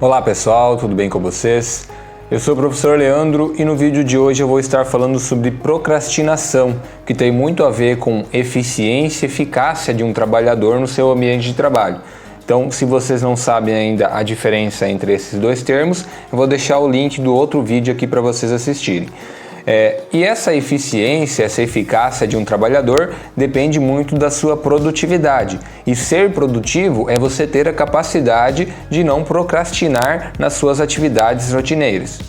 Olá pessoal, tudo bem com vocês? Eu sou o professor Leandro e no vídeo de hoje eu vou estar falando sobre procrastinação, que tem muito a ver com eficiência e eficácia de um trabalhador no seu ambiente de trabalho. Então, se vocês não sabem ainda a diferença entre esses dois termos, eu vou deixar o link do outro vídeo aqui para vocês assistirem. E essa eficiência, essa eficácia de um trabalhador depende muito da sua produtividade. E ser produtivo é você ter a capacidade de não procrastinar nas suas atividades rotineiras.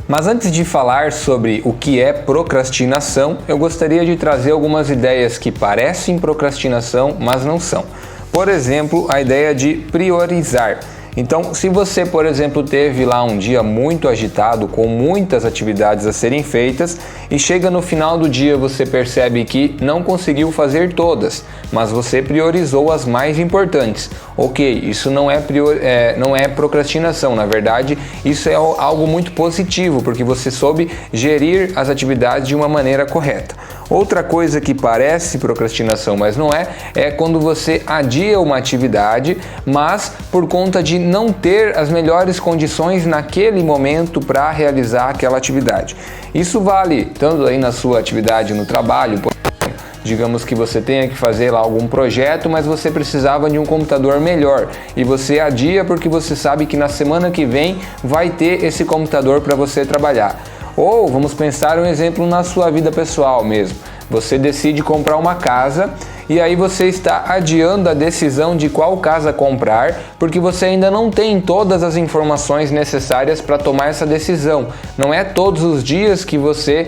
Mas antes de falar sobre o que é procrastinação, eu gostaria de trazer algumas ideias que parecem procrastinação, mas não são. Por exemplo, a ideia de priorizar. Então, se você, por exemplo, teve lá um dia muito agitado, com muitas atividades a serem feitas, e chega no final do dia você percebe que não conseguiu fazer todas, mas você priorizou as mais importantes. Ok, isso não é procrastinação, na verdade, isso é algo muito positivo, porque você soube gerir as atividades de uma maneira correta. Outra coisa que parece procrastinação, mas não é quando você adia uma atividade, mas por conta de não ter as melhores condições naquele momento para realizar aquela atividade. Isso vale tanto aí na sua atividade no trabalho, por exemplo, digamos que você tenha que fazer lá algum projeto, mas você precisava de um computador melhor e você adia porque você sabe que na semana que vem vai ter esse computador para você trabalhar. Ou vamos pensar um exemplo na sua vida pessoal mesmo. Você decide comprar uma casa e aí você está adiando a decisão de qual casa comprar porque você ainda não tem todas as informações necessárias para tomar essa decisão. Não é todos os dias que você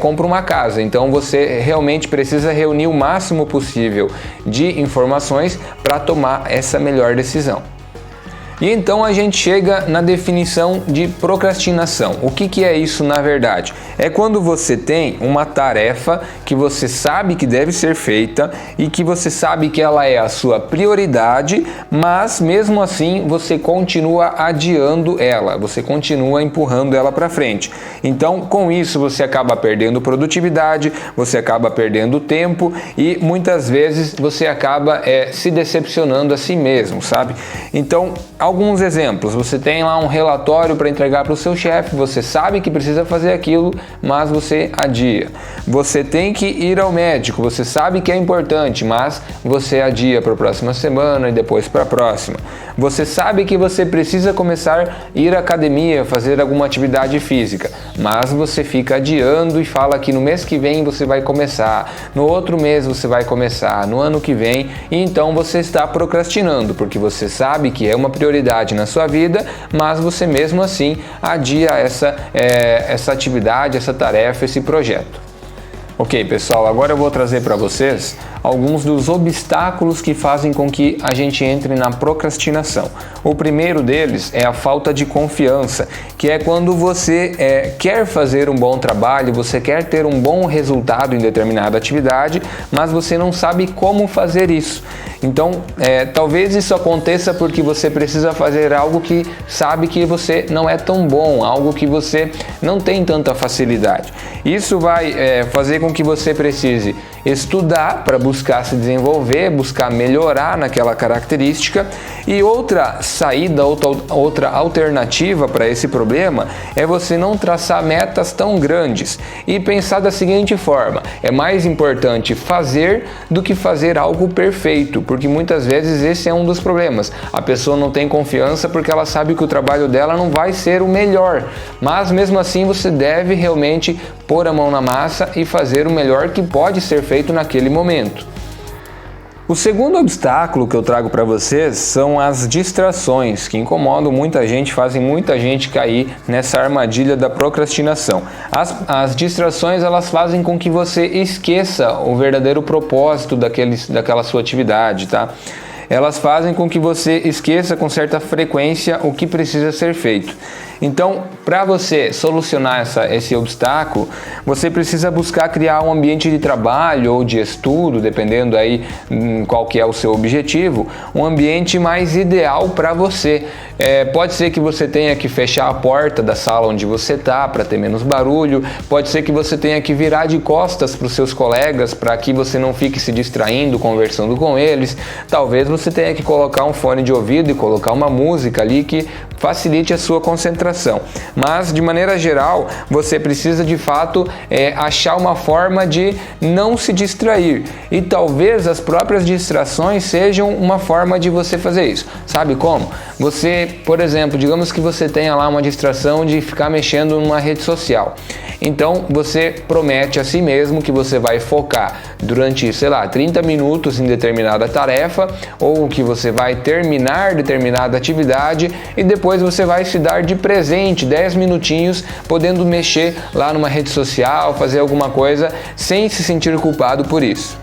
compra uma casa, então você realmente precisa reunir o máximo possível de informações para tomar essa melhor decisão. E então a gente chega na definição de procrastinação. O que é isso na verdade? É quando você tem uma tarefa que você sabe que deve ser feita e que você sabe que ela é a sua prioridade, mas mesmo assim você continua adiando ela, você continua empurrando ela para frente. Então com isso você acaba perdendo produtividade, você acaba perdendo tempo e muitas vezes você acaba se decepcionando a si mesmo, sabe? Então, alguns exemplos, você tem lá um relatório para entregar para o seu chefe, você sabe que precisa fazer aquilo, mas você adia. Você tem que ir ao médico, você sabe que é importante, mas você adia para a próxima semana e depois para a próxima. Você sabe que você precisa começar a ir à academia, fazer alguma atividade física, mas você fica adiando e fala que no mês que vem você vai começar, no outro mês você vai começar, no ano que vem, e então você está procrastinando, porque você sabe que é uma prioridade na sua vida, mas você mesmo assim adia essa atividade, essa tarefa, esse projeto. Ok, pessoal, agora eu vou trazer para vocês alguns dos obstáculos que fazem com que a gente entre na procrastinação. O primeiro deles é a falta de confiança, que é quando você quer fazer um bom trabalho, você quer ter um bom resultado em determinada atividade, mas você não sabe como fazer isso. Então, talvez isso aconteça porque você precisa fazer algo que sabe que você não é tão bom, algo que você não tem tanta facilidade. Isso vai fazer com que você precise estudar para buscar se desenvolver, buscar melhorar naquela característica. E outra saída, outra alternativa para esse problema é você não traçar metas tão grandes e pensar da seguinte forma: é mais importante fazer do que fazer algo perfeito, porque muitas vezes esse é um dos problemas. A pessoa não tem confiança porque ela sabe que o trabalho dela não vai ser o melhor, mas mesmo assim você deve realmente pôr a mão na massa e fazer o melhor que pode ser feito naquele momento. O segundo obstáculo que eu trago para vocês são as distrações, que incomodam muita gente, fazem muita gente cair nessa armadilha da procrastinação. As distrações, elas fazem com que você esqueça o verdadeiro propósito daquela sua atividade, tá? Elas fazem com que você esqueça com certa frequência o que precisa ser feito. Então, para você solucionar esse obstáculo, você precisa buscar criar um ambiente de trabalho ou de estudo, dependendo aí qual que é o seu objetivo, um ambiente mais ideal para você. Pode ser que você tenha que fechar a porta da sala onde você está para ter menos barulho, pode ser que você tenha que virar de costas para os seus colegas para que você não fique se distraindo, conversando com eles. Talvez você tenha que colocar um fone de ouvido e colocar uma música ali que facilite a sua concentração. Mas, de maneira geral, você precisa de fato achar uma forma de não se distrair. E talvez as próprias distrações sejam uma forma de você fazer isso. Sabe como? Você, por exemplo, digamos que você tenha lá uma distração de ficar mexendo numa rede social. Então, você promete a si mesmo que você vai focar durante, 30 minutos em determinada tarefa, ou que você vai terminar determinada atividade e depois você vai se dar de presente 10 minutinhos podendo mexer lá numa rede social, fazer alguma coisa sem se sentir culpado por isso.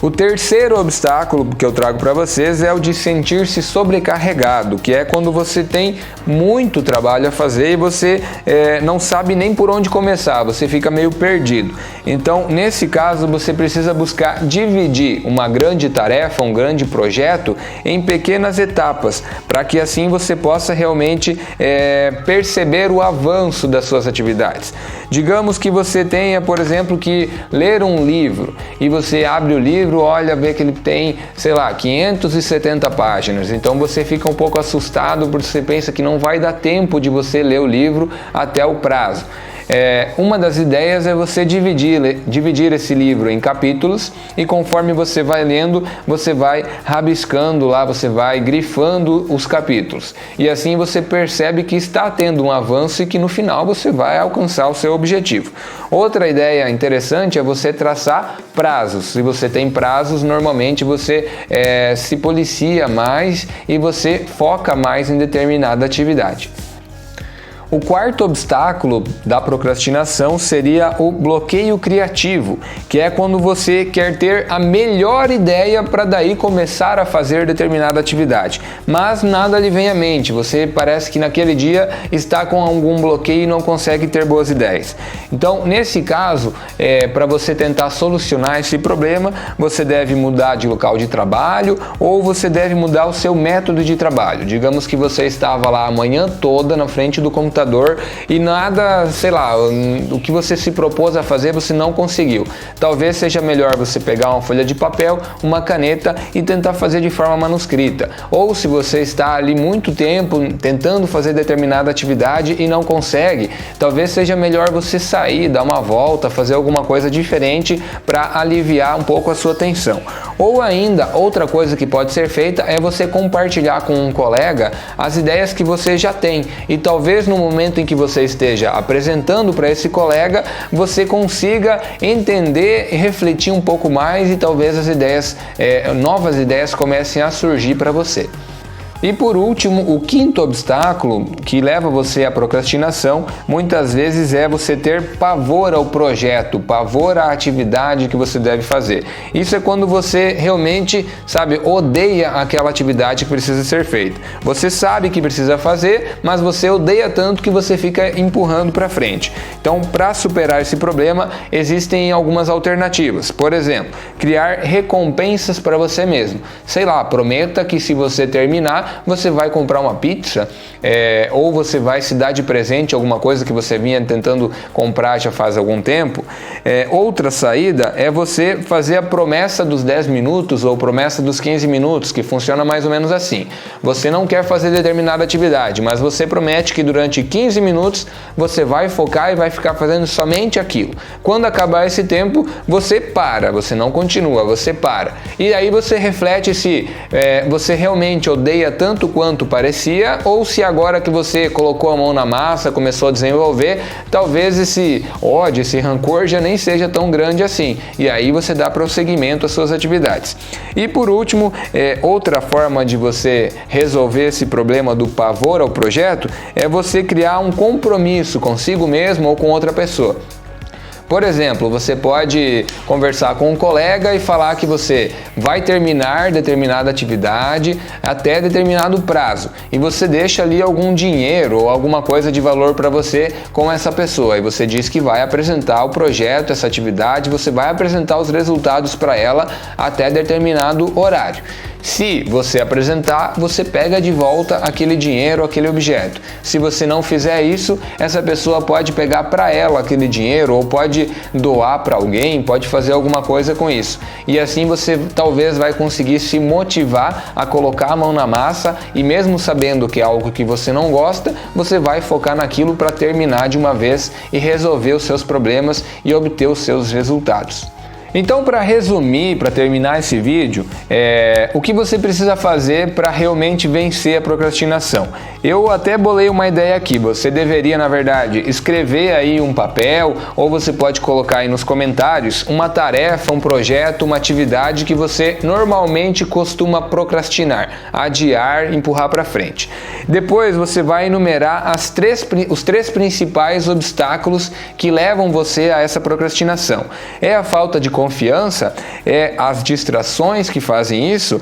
O terceiro obstáculo que eu trago para vocês é o de sentir-se sobrecarregado, que é quando você tem muito trabalho a fazer e você não sabe nem por onde começar, você fica meio perdido. Então, nesse caso, você precisa buscar dividir uma grande tarefa, um grande projeto, em pequenas etapas, para que assim você possa realmente perceber o avanço das suas atividades. Digamos que você tenha, por exemplo, que ler um livro e você abre o livro, olha, vê que ele tem, 570 páginas. Então você fica um pouco assustado porque você pensa que não vai dar tempo de você ler o livro até o prazo. Uma das ideias é você dividir esse livro em capítulos e conforme você vai lendo, você vai rabiscando lá, você vai grifando os capítulos. E assim você percebe que está tendo um avanço e que no final você vai alcançar o seu objetivo. Outra ideia interessante é você traçar prazos. Se você tem prazos, normalmente você se policia mais e você foca mais em determinada atividade. O quarto obstáculo da procrastinação seria o bloqueio criativo, que é quando você quer ter a melhor ideia para daí começar a fazer determinada atividade, mas nada lhe vem à mente, você parece que naquele dia está com algum bloqueio e não consegue ter boas ideias. Então, nesse caso, para você tentar solucionar esse problema, você deve mudar de local de trabalho ou você deve mudar o seu método de trabalho. Digamos que você estava lá a manhã toda na frente do computador e nada, o que você se propôs a fazer você não conseguiu. Talvez seja melhor você pegar uma folha de papel, uma caneta e tentar fazer de forma manuscrita. Ou se você está ali muito tempo tentando fazer determinada atividade e não consegue, talvez seja melhor você sair, dar uma volta, fazer alguma coisa diferente para aliviar um pouco a sua tensão. Ou ainda, outra coisa que pode ser feita é você compartilhar com um colega as ideias que você já tem e talvez no momento em que você esteja apresentando para esse colega, você consiga entender e refletir um pouco mais e talvez as ideias, novas ideias comecem a surgir para você. E por último, o quinto obstáculo que leva você à procrastinação, muitas vezes é você ter pavor ao projeto, pavor à atividade que você deve fazer. Isso é quando você realmente, odeia aquela atividade que precisa ser feita. Você sabe que precisa fazer, mas você odeia tanto que você fica empurrando para frente. Então, para superar esse problema, existem algumas alternativas. Por exemplo, criar recompensas para você mesmo. Prometa que se você terminar, você vai comprar uma pizza ou você vai se dar de presente alguma coisa que você vinha tentando comprar já faz algum tempo. Outra saída é você fazer a promessa dos 10 minutos ou promessa dos 15 minutos, que funciona mais ou menos assim. Você não quer fazer determinada atividade, mas você promete que durante 15 minutos você vai focar e vai ficar fazendo somente aquilo. Quando acabar esse tempo, você para, você não continua, você para. E aí você reflete se você realmente odeia tanto quanto parecia, ou se agora que você colocou a mão na massa, começou a desenvolver, talvez esse ódio, esse rancor já nem seja tão grande assim. E aí você dá prosseguimento às suas atividades. E por último, outra forma de você resolver esse problema do pavor ao projeto é você criar um compromisso consigo mesmo ou com outra pessoa. Por exemplo, você pode conversar com um colega e falar que você vai terminar determinada atividade até determinado prazo e você deixa ali algum dinheiro ou alguma coisa de valor para você com essa pessoa e você diz que vai apresentar o projeto, essa atividade, você vai apresentar os resultados para ela até determinado horário. Se você apresentar, você pega de volta aquele dinheiro, aquele objeto. Se você não fizer isso, essa pessoa pode pegar para ela aquele dinheiro ou pode doar para alguém, pode fazer alguma coisa com isso. E assim você talvez vai conseguir se motivar a colocar a mão na massa e mesmo sabendo que é algo que você não gosta, você vai focar naquilo para terminar de uma vez e resolver os seus problemas e obter os seus resultados. Então, para resumir, para terminar esse vídeo, o que você precisa fazer para realmente vencer a procrastinação? Eu até bolei uma ideia aqui, você deveria, na verdade, escrever aí um papel ou você pode colocar aí nos comentários uma tarefa, um projeto, uma atividade que você normalmente costuma procrastinar, adiar, empurrar para frente. Depois você vai enumerar os três principais obstáculos que levam você a essa procrastinação. É a falta de confiança, é as distrações que fazem isso,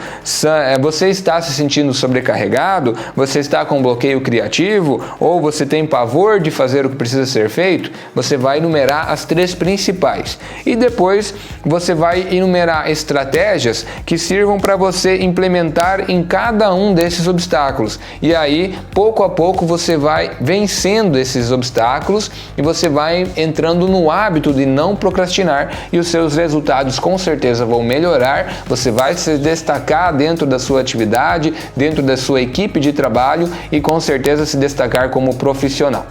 você está se sentindo sobrecarregado, você está com bloqueio criativo ou você tem pavor de fazer o que precisa ser feito, você vai enumerar as três principais e depois você vai enumerar estratégias que sirvam para você implementar em cada um desses obstáculos e aí pouco a pouco você vai vencendo esses obstáculos e você vai entrando no hábito de não procrastinar e os seus resultados com certeza vão melhorar, você vai se destacar dentro da sua atividade, dentro da sua equipe de trabalho e com certeza se destacar como profissional.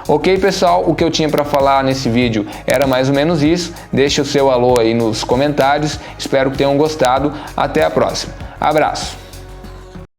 Ok, pessoal, o que eu tinha para falar nesse vídeo era mais ou menos isso. Deixe o seu alô aí nos comentários, espero que tenham gostado. Até a próxima. Abraço!